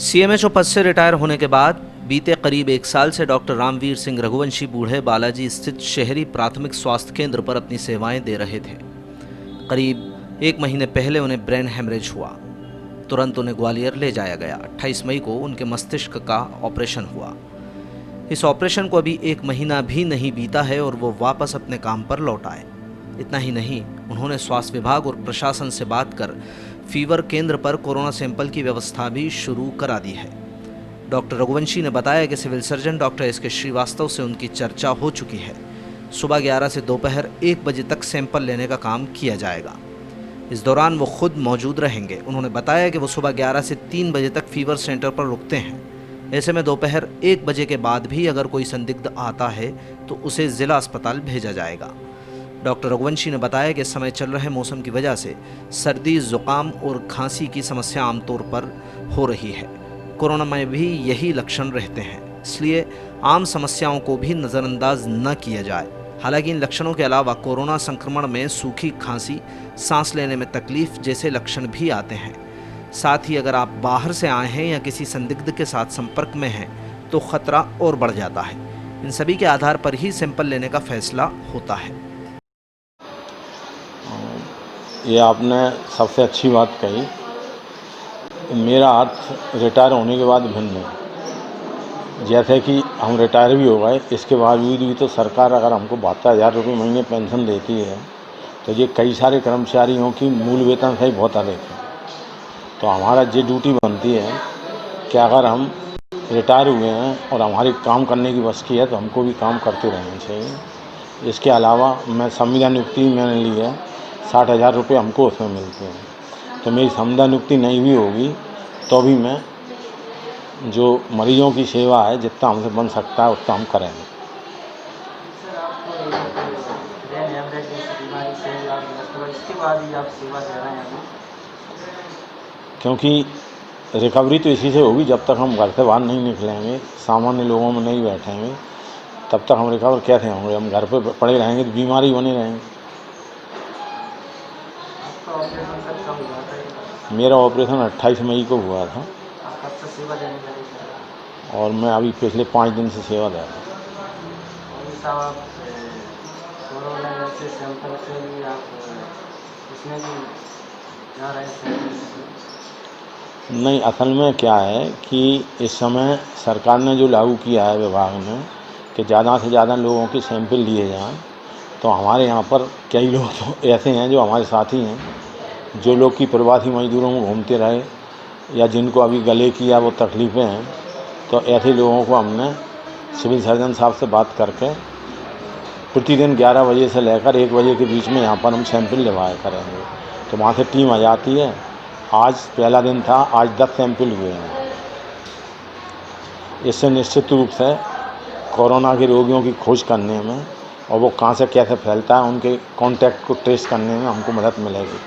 CMHO पद से retire होने के बाद बीते करीब एक साल से डॉक्टर रामवीर सिंह रघुवंशी बूढ़े बालाजी स्थित शहरी प्राथमिक स्वास्थ्य केंद्र पर अपनी सेवाएं दे रहे थे। करीब एक महीने पहले उन्हें ब्रेन हेमरेज हुआ। तुरंत उन्हें ग्वालियर ले जाया गया। 28 मई को उनके मस्तिष्क का ऑपरेशन हुआ। इस ऑपरेशन को अभी एक महीना भी नहीं बीता है और वो वापस अपने काम पर लौट आए। इतना ही नहीं, उन्होंने स्वास्थ्य विभाग और प्रशासन से बात कर फीवर केंद्र पर कोरोना सैंपल की व्यवस्था भी शुरू करा दी है। डॉक्टर रघुवंशी ने बताया कि civil surgeon doctor S K. Shrivastava से उनकी चर्चा हो चुकी है। सुबह 11 से दोपहर 1 बजे तक सैंपल लेने का काम किया जाएगा। इस दौरान वो खुद मौजूद रहेंगे। उन्होंने बताया कि वो सुबह 11 से 3 बजे तक फीवर सेंटर पर रुकते हैं। ऐसे में दोपहर 1 बजे के बाद भी अगर कोई संदिग्ध आता है तो उसे जिला अस्पताल भेजा जाएगा। डॉक्टर रघुवंशी ने बताया कि इस समय चल रहे मौसम की वजह से सर्दी, जुकाम और खांसी की समस्या आमतौर पर हो रही है। कोरोना में भी यही लक्षण रहते हैं, इसलिए आम समस्याओं को भी नज़रअंदाज न किया जाए। हालांकि इन लक्षणों के अलावा कोरोना संक्रमण में सूखी खांसी, सांस लेने में तकलीफ जैसे लक्षण भी आते हैं। साथ ही अगर आप बाहर से आए हैं या किसी संदिग्ध के साथ संपर्क में हैं तो खतरा और बढ़ जाता है। इन सभी के आधार पर ही सैंपल लेने का फैसला होता है। ये आपने सबसे अच्छी बात कही। मेरा अर्थ रिटायर होने के बाद भिन्न है। जैसे कि हम रिटायर भी हो गए, इसके बावजूद भी तो सरकार अगर हमको 72,000 रुपये महीने पेंशन देती है तो ये कई सारे कर्मचारियों की मूल वेतन से ही बहुत अधिक है। तो हमारा ये ड्यूटी बनती है कि अगर हम रिटायर हुए हैं और हमारी काम करने की बस की है तो हमको भी काम करते रहना चाहिए। इसके अलावा मैं संविदा नियुक्ति मैंने ली है, 60,000 रुपये हमको उसमें मिलते हैं। तो मेरी संविदा नियुक्ति नहीं भी होगी तो भी मैं जो मरीजों की सेवा है जितना हमसे बन सकता है उतना हम करेंगे। क्योंकि रिकवरी तो इसी से होगी जब तक हम घर से बाहर नहीं निकलेंगे, सामान्य लोगों में नहीं बैठेंगे, तब तक हम रिकवर कैसे होंगे। हम घर पे पड़े रहेंगे तो बीमारी बने रहेंगे। मेरा ऑपरेशन 28 मई को हुआ था और मैं अभी पिछले 5 दिन से सेवा दे रहा हूँ। नहीं, असल में क्या है कि इस समय सरकार ने जो लागू किया है विभाग ने कि ज़्यादा से ज़्यादा लोगों के सैंपल लिए जाएं, तो हमारे यहाँ पर कई लोग तो ऐसे हैं जो हमारे साथी हैं, जो लोग कि प्रवासी मजदूरों में घूमते रहे या जिनको अभी गले की या वो तकलीफ़ें हैं, तो ऐसे लोगों को हमने सिविल सर्जन साहब से बात करके प्रतिदिन 11 बजे से लेकर 1 बजे के बीच में यहाँ पर हम सैंपल लेवाया करेंगे। तो वहाँ से टीम आ जाती है। आज पहला दिन था, आज 10 सैंपल हुए हैं। इससे निश्चित रूप से कोरोना के रोगियों की खोज करने में और वो कहाँ से कैसे फैलता है, उनके कॉन्टैक्ट को ट्रेस करने में हमको मदद मिलेगी।